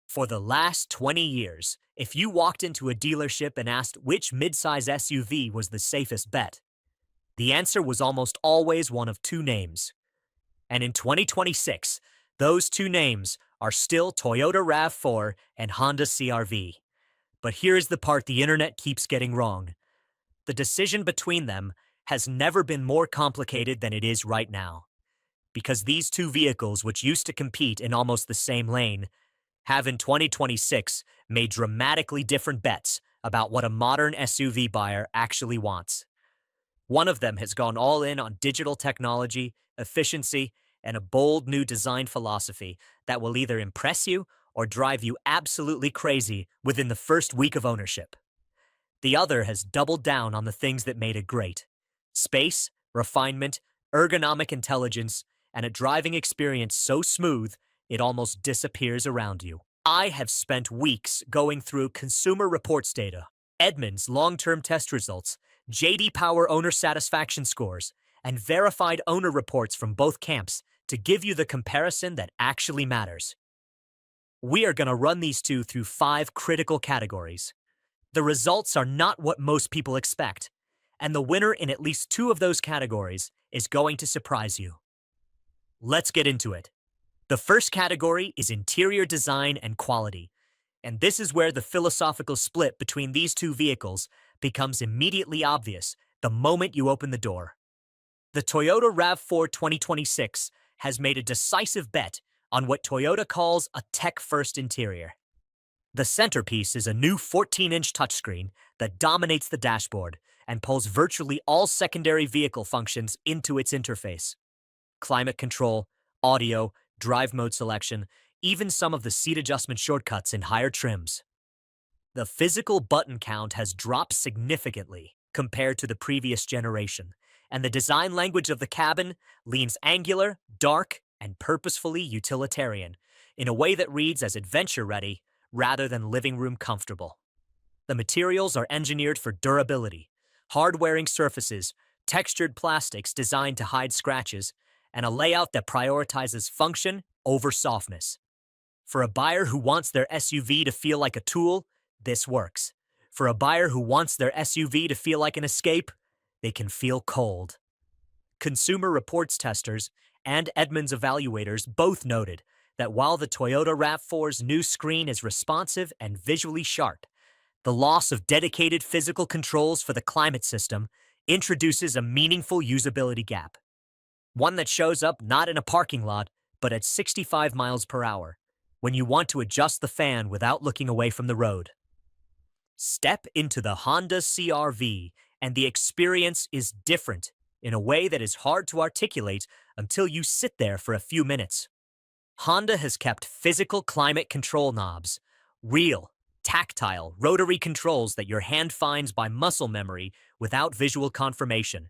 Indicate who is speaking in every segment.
Speaker 1: For the last 20 years, if you walked into a dealership and asked which midsize SUV was the safest bet, the answer was almost always one of two names. And in 2026, those two names are still Toyota RAV4 and Honda CR-V. But here's the part the internet keeps getting wrong. The decision between them has never been more complicated than it is right now. Because these two vehicles, which used to compete in almost the same lane, have in 2026 made dramatically different bets about what a modern SUV buyer actually wants. One of them has gone all in on digital technology, efficiency, and a bold new design philosophy that will either impress you or drive you absolutely crazy within the first week of ownership. The other has doubled down on the things that made it great: space, refinement, ergonomic intelligence, and a driving experience so smooth it almost disappears around you. I have spent weeks going through Consumer Reports data, Edmunds long-term test results, J.D. Power owner satisfaction scores, and verified owner reports from both camps to give you the comparison that actually matters. We are going to run these two through 5 critical categories. The results are not what most people expect, and the winner in at least 2 of those categories is going to surprise you. Let's get into it. The first category is interior design and quality, and this is where the philosophical split between these two vehicles becomes immediately obvious the moment you open the door. The Toyota RAV4 2026 has made a decisive bet on what Toyota calls a tech-first interior. The centerpiece is a new 14-inch touchscreen that dominates the dashboard and pulls virtually all secondary vehicle functions into its interface. Climate control, audio, drive mode selection, even some of the seat adjustment shortcuts in higher trims. The physical button count has dropped significantly compared to the previous generation, and the design language of the cabin leans angular, dark, and purposefully utilitarian, in a way that reads as adventure-ready rather than living room comfortable. The materials are engineered for durability, hard-wearing surfaces, textured plastics designed to hide scratches, and a layout that prioritizes function over softness. For a buyer who wants their SUV to feel like a tool, this works. For a buyer who wants their SUV to feel like an escape, they can feel cold. Consumer Reports testers and Edmunds evaluators both noted that while the Toyota RAV4's new screen is responsive and visually sharp, the loss of dedicated physical controls for the climate system introduces a meaningful usability gap. One that shows up not in a parking lot, but at 65 miles per hour, when you want to adjust the fan without looking away from the road. Step into the Honda CR-V, and the experience is different in a way that is hard to articulate until you sit there for a few minutes. Honda has kept physical climate control knobs, real, tactile, rotary controls that your hand finds by muscle memory without visual confirmation.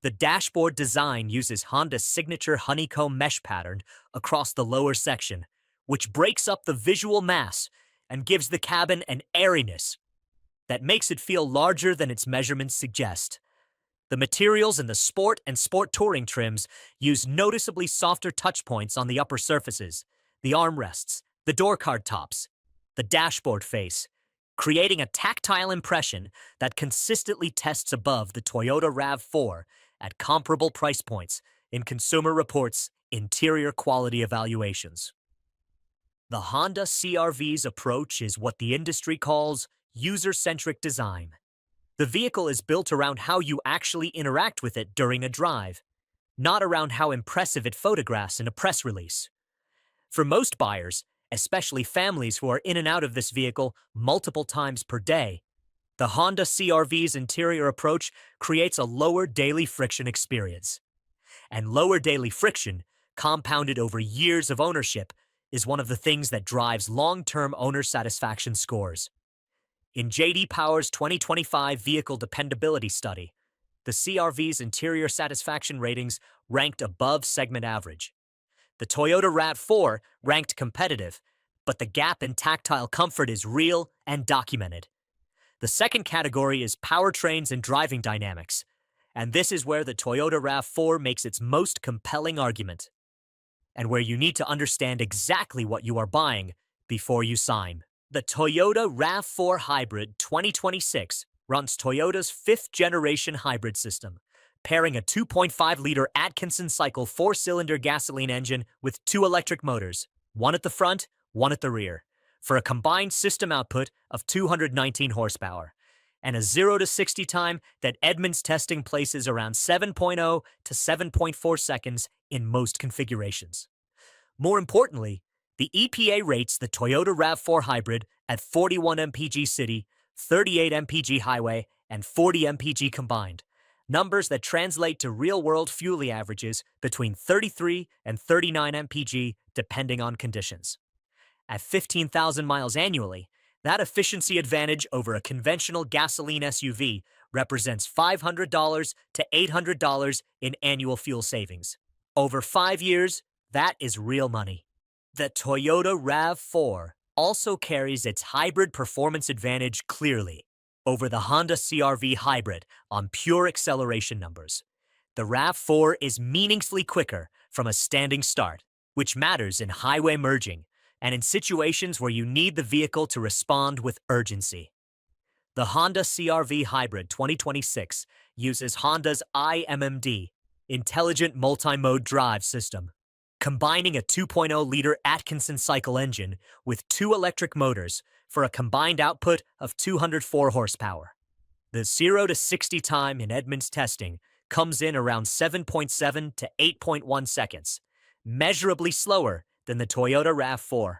Speaker 1: The dashboard design uses Honda's signature honeycomb mesh pattern across the lower section, which breaks up the visual mass and gives the cabin an airiness that makes it feel larger than its measurements suggest. The materials in the Sport and Sport Touring trims use noticeably softer touch points on the upper surfaces, the armrests, the door card tops, the dashboard face, creating a tactile impression that consistently tests above the Toyota RAV4 at comparable price points in Consumer Reports' interior quality evaluations. The Honda CR-V's approach is what the industry calls user-centric design. The vehicle is built around how you actually interact with it during a drive, not around how impressive it photographs in a press release. For most buyers, especially families who are in and out of this vehicle multiple times per day, the Honda CR-V's interior approach creates a lower daily friction experience. And lower daily friction, compounded over years of ownership, is one of the things that drives long-term owner satisfaction scores. In J.D. Power's 2025 Vehicle Dependability Study, the CR-V's interior satisfaction ratings ranked above segment average. The Toyota RAV4 ranked competitive, but the gap in tactile comfort is real and documented. The second category is powertrains and driving dynamics, and this is where the Toyota RAV4 makes its most compelling argument, and where you need to understand exactly what you are buying before you sign. The Toyota RAV4 Hybrid 2026 runs Toyota's fifth-generation hybrid system, pairing a 2.5-liter Atkinson cycle four-cylinder gasoline engine with two electric motors, one at the front, one at the rear, for a combined system output of 219 horsepower, and a 0 to 60 time that Edmunds testing places around 7.0 to 7.4 seconds in most configurations. More importantly, the EPA rates the Toyota RAV4 Hybrid at 41 mpg city, 38 mpg highway, and 40 mpg combined, numbers that translate to real-world fuel averages between 33 and 39 mpg depending on conditions. At 15,000 miles annually, that efficiency advantage over a conventional gasoline SUV represents $500 to $800 in annual fuel savings. Over 5 years, that is real money. The Toyota RAV4 also carries its hybrid performance advantage clearly over the Honda CR-V Hybrid on pure acceleration numbers. The RAV4 is meaningfully quicker from a standing start, which matters in highway merging and in situations where you need the vehicle to respond with urgency. The Honda CR-V Hybrid 2026 uses Honda's IMMD, Intelligent Multi-Mode Drive system, combining a 2.0-liter Atkinson cycle engine with two electric motors for a combined output of 204 horsepower. The 0 to 60 time in Edmunds testing comes in around 7.7 to 8.1 seconds, measurably slower than the Toyota RAV4.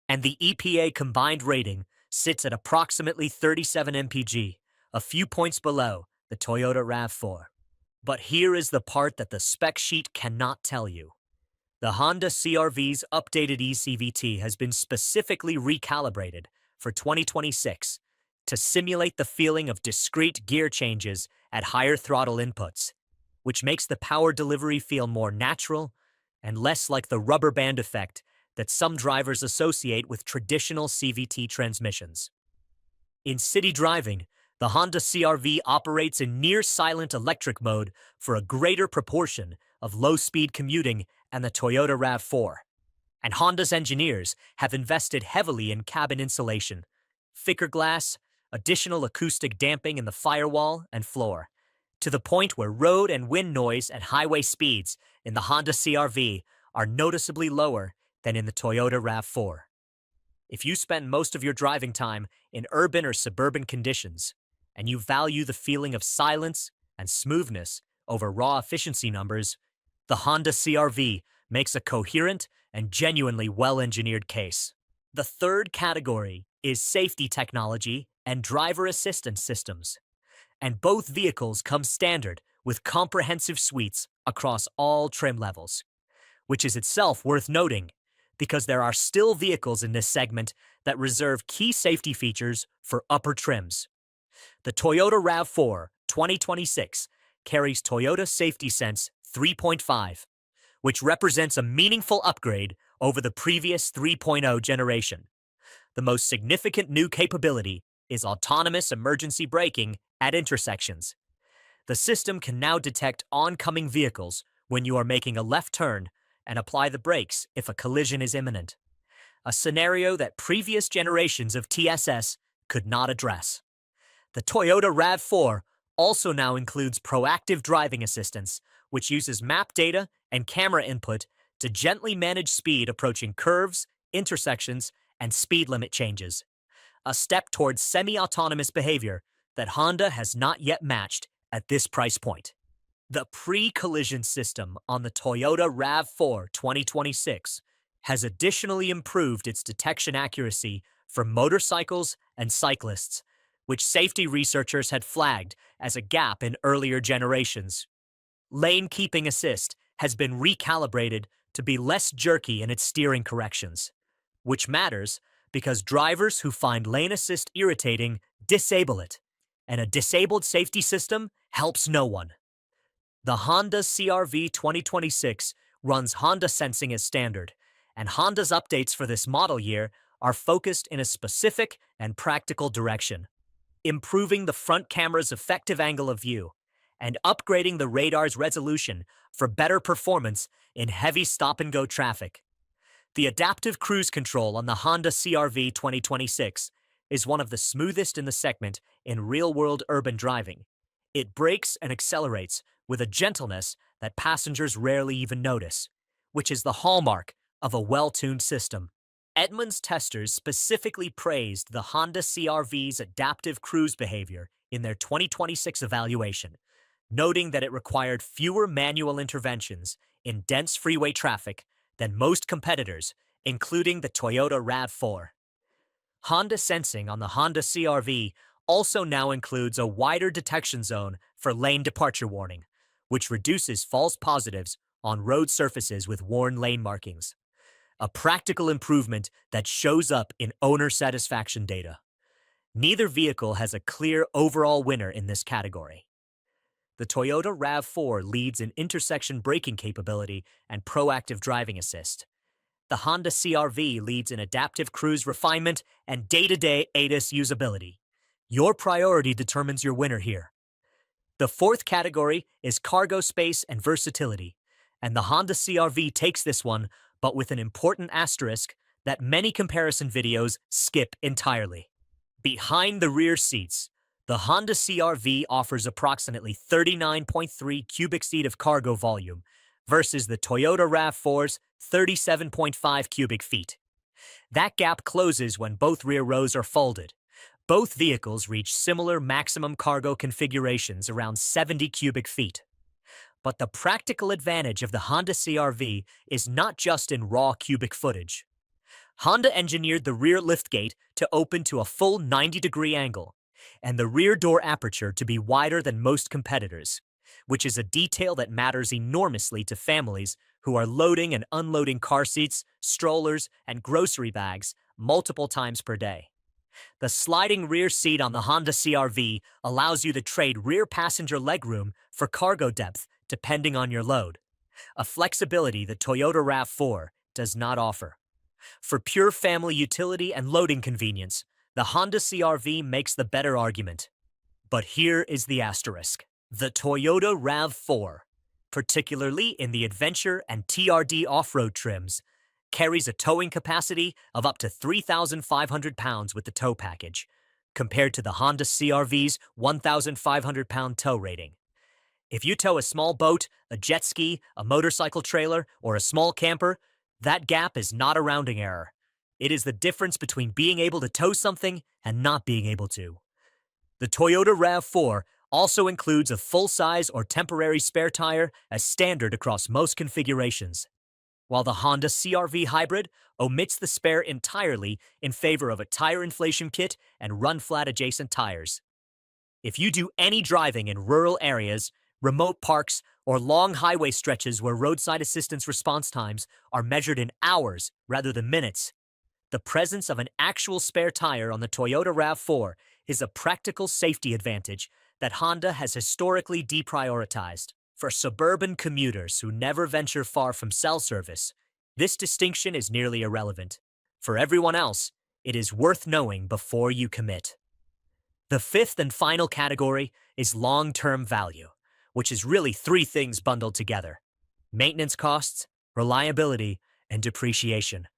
Speaker 1: And the EPA combined rating sits at approximately 37 mpg, a few points below the Toyota RAV4. But here is the part that the spec sheet cannot tell you. The Honda CR-V's updated eCVT has been specifically recalibrated for 2026 to simulate the feeling of discrete gear changes at higher throttle inputs, which makes the power delivery feel more natural and less like the rubber band effect that some drivers associate with traditional CVT transmissions. In city driving, the Honda CR-V operates in near-silent electric mode for a greater proportion of low-speed commuting and the Toyota RAV4. And Honda's engineers have invested heavily in cabin insulation, thicker glass, additional acoustic damping in the firewall and floor, to the point where road and wind noise at highway speeds in the Honda CR-V are noticeably lower than in the Toyota RAV4. If you spend most of your driving time in urban or suburban conditions, and you value the feeling of silence and smoothness over raw efficiency numbers, the Honda CR-V makes a coherent and genuinely well-engineered case. The third category is safety technology and driver assistance systems, and both vehicles come standard with comprehensive suites across all trim levels, which is itself worth noting because there are still vehicles in this segment that reserve key safety features for upper trims. The Toyota RAV4 2026 carries Toyota Safety Sense 3.5, which represents a meaningful upgrade over the previous 3.0 generation. The most significant new capability is autonomous emergency braking at intersections. The system can now detect oncoming vehicles when you are making a left turn and apply the brakes if a collision is imminent, a scenario that previous generations of TSS could not address. The Toyota RAV4 also now includes proactive driving assistance, which uses map data and camera input to gently manage speed approaching curves, intersections, and speed limit changes, a step towards semi-autonomous behavior that Honda has not yet matched at this price point. The pre-collision system on the Toyota RAV4 2026 has additionally improved its detection accuracy for motorcycles and cyclists, which safety researchers had flagged as a gap in earlier generations. Lane keeping assist has been recalibrated to be less jerky in its steering corrections, which matters because drivers who find lane assist irritating disable it, and a disabled safety system helps no one. The Honda CR-V 2026 runs Honda Sensing as standard, and Honda's updates for this model year are focused in a specific and practical direction, improving the front camera's effective angle of view and upgrading the radar's resolution for better performance in heavy stop-and-go traffic. The adaptive cruise control on the Honda CR-V 2026 is one of the smoothest in the segment in real-world urban driving. It brakes and accelerates with a gentleness that passengers rarely even notice, which is the hallmark of a well-tuned system. Edmunds testers specifically praised the Honda CR-V's adaptive cruise behavior in their 2026 evaluation, noting that it required fewer manual interventions in dense freeway traffic than most competitors, including the Toyota RAV4. Honda sensing on the Honda CR-V also now includes a wider detection zone for lane departure warning, which reduces false positives on road surfaces with worn lane markings, a practical improvement that shows up in owner satisfaction data. Neither vehicle has a clear overall winner in this category. The Toyota RAV4 leads in intersection braking capability and proactive driving assist. The Honda CR-V leads in adaptive cruise refinement and day-to-day ADAS usability. Your priority determines your winner here. The fourth category is cargo space and versatility, and the Honda CR-V takes this one, but with an important asterisk that many comparison videos skip entirely. Behind the rear seats, the Honda CR-V offers approximately 39.3 cubic feet of cargo volume versus the Toyota RAV4's 37.5 cubic feet. That gap closes when both rear rows are folded. Both vehicles reach similar maximum cargo configurations around 70 cubic feet. But the practical advantage of the Honda CR-V is not just in raw cubic footage. Honda engineered the rear liftgate to open to a full 90-degree angle, and the rear door aperture to be wider than most competitors, which is a detail that matters enormously to families who are loading and unloading car seats, strollers, and grocery bags multiple times per day. The sliding rear seat on the Honda CR-V allows you to trade rear passenger legroom for cargo depth depending on your load, a flexibility the Toyota RAV4 does not offer. For pure family utility and loading convenience, the Honda CR-V makes the better argument. But here is the asterisk. The Toyota RAV4, particularly in the adventure and TRD off-road trims, carries a towing capacity of up to 3,500 pounds with the tow package, compared to the Honda CR-V's 1,500-pound tow rating. If you tow a small boat, a jet ski, a motorcycle trailer, or a small camper, that gap is not a rounding error. It is the difference between being able to tow something and not being able to. The Toyota RAV4 also includes a full-size or temporary spare tire as standard across most configurations, while the Honda CR-V Hybrid omits the spare entirely in favor of a tire inflation kit and run-flat adjacent tires. If you do any driving in rural areas, remote parks, or long highway stretches where roadside assistance response times are measured in hours rather than minutes, the presence of an actual spare tire on the Toyota RAV4 is a practical safety advantage that Honda has historically deprioritized. For suburban commuters who never venture far from cell service, this distinction is nearly irrelevant. For everyone else, it is worth knowing before you commit. The fifth and final category is long-term value, which is really three things bundled together: maintenance costs, reliability, and depreciation.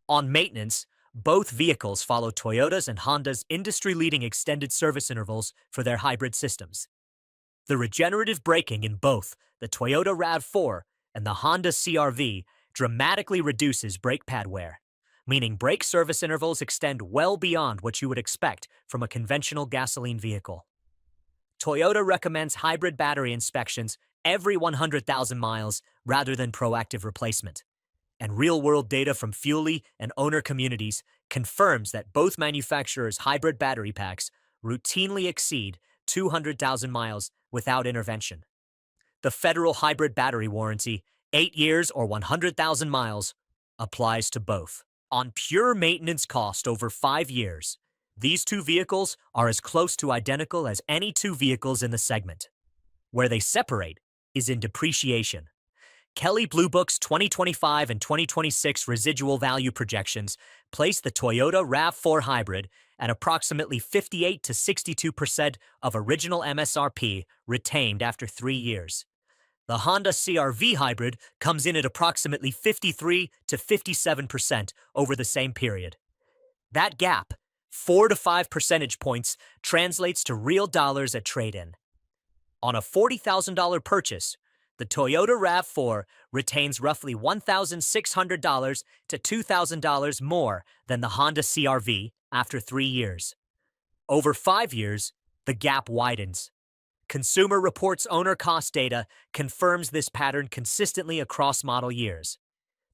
Speaker 1: On maintenance, both vehicles follow Toyota's and Honda's industry-leading extended service intervals for their hybrid systems. The regenerative braking in both the Toyota RAV4 and the Honda CR-V dramatically reduces brake pad wear, meaning brake service intervals extend well beyond what you would expect from a conventional gasoline vehicle. Toyota recommends hybrid battery inspections every 100,000 miles rather than proactive replacement, and real-world data from Fuelie and owner communities confirms that both manufacturers' hybrid battery packs routinely exceed 200,000 miles without intervention. The federal hybrid battery warranty, 8 years or 100,000 miles, applies to both. On pure maintenance cost over 5 years, these two vehicles are as close to identical as any two vehicles in the segment. Where they separate is in depreciation. Kelley Blue Book's 2025 and 2026 residual value projections place the Toyota RAV4 Hybrid at approximately 58 to 62% of original MSRP retained after 3 years. The Honda CR-V hybrid comes in at approximately 53 to 57% over the same period. That gap, 4 to 5 percentage points, translates to real dollars at trade-in. On a $40,000 purchase, the Toyota RAV4 retains roughly $1,600 to $2,000 more than the Honda CR-V after 3 years. Over 5 years, the gap widens. Consumer Reports owner cost data confirms this pattern consistently across model years.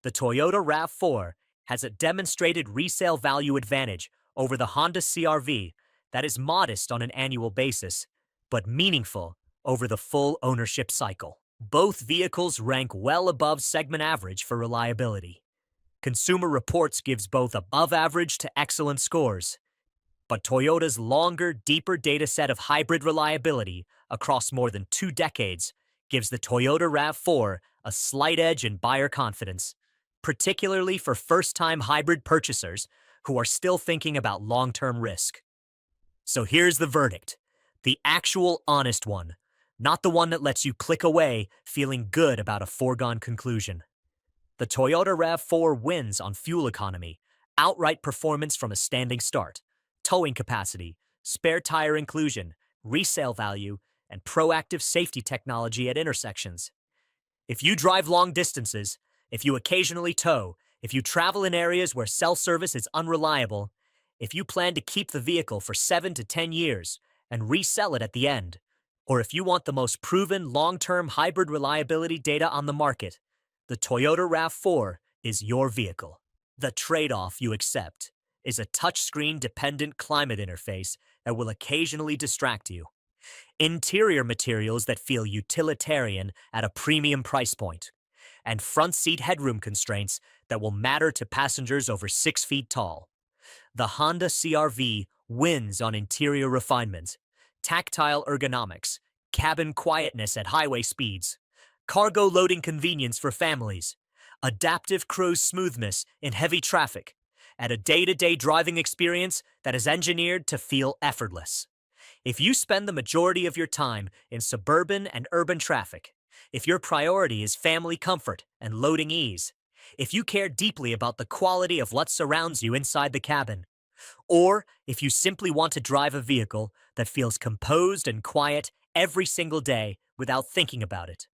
Speaker 1: The Toyota RAV4 has a demonstrated resale value advantage over the Honda CR-V that is modest on an annual basis, but meaningful over the full ownership cycle. Both vehicles rank well above segment average for reliability. Consumer Reports gives both above average to excellent scores, but Toyota's longer, deeper data set of hybrid reliability across more than 2 decades gives the Toyota RAV4 a slight edge in buyer confidence, particularly for first-time hybrid purchasers who are still thinking about long-term risk. So here's the verdict, the actual honest one, not the one that lets you click away feeling good about a foregone conclusion. The Toyota RAV4 wins on fuel economy, outright performance from a standing start, towing capacity, spare tire inclusion, resale value, and proactive safety technology at intersections. If you drive long distances, if you occasionally tow, if you travel in areas where self-service is unreliable, if you plan to keep the vehicle for 7 to 10 years and resell it at the end, or if you want the most proven long-term hybrid reliability data on the market, the Toyota RAV4 is your vehicle. The trade-off you accept is a touchscreen-dependent climate interface that will occasionally distract you, interior materials that feel utilitarian at a premium price point, and front seat headroom constraints that will matter to passengers over 6 feet tall. The Honda CR-V wins on interior refinement, tactile ergonomics, cabin quietness at highway speeds, cargo loading convenience for families, adaptive cruise smoothness in heavy traffic, and a day-to-day driving experience that is engineered to feel effortless. If you spend the majority of your time in suburban and urban traffic, if your priority is family comfort and loading ease, if you care deeply about the quality of what surrounds you inside the cabin, or if you simply want to drive a vehicle that feels composed and quiet every single day without thinking about it,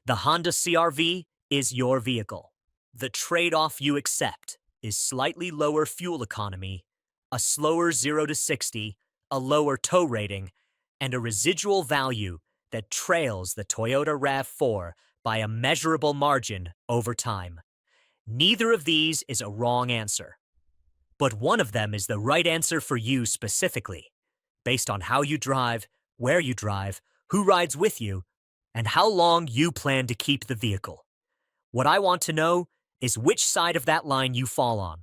Speaker 1: the Honda CR-V is your vehicle. The trade-off you accept is slightly lower fuel economy, a slower 0 to 60, a lower tow rating, and a residual value that trails the Toyota RAV4 by a measurable margin over time. Neither of these is a wrong answer, but one of them is the right answer for you specifically, based on how you drive, where you drive, who rides with you, and how long you plan to keep the vehicle. What I want to know is which side of that line you fall on.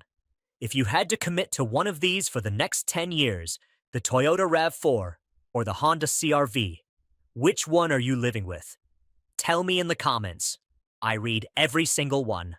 Speaker 1: If you had to commit to one of these for the next 10 years, the Toyota RAV4 or the Honda CR-V, which one are you living with? Tell me in the comments. I read every single one.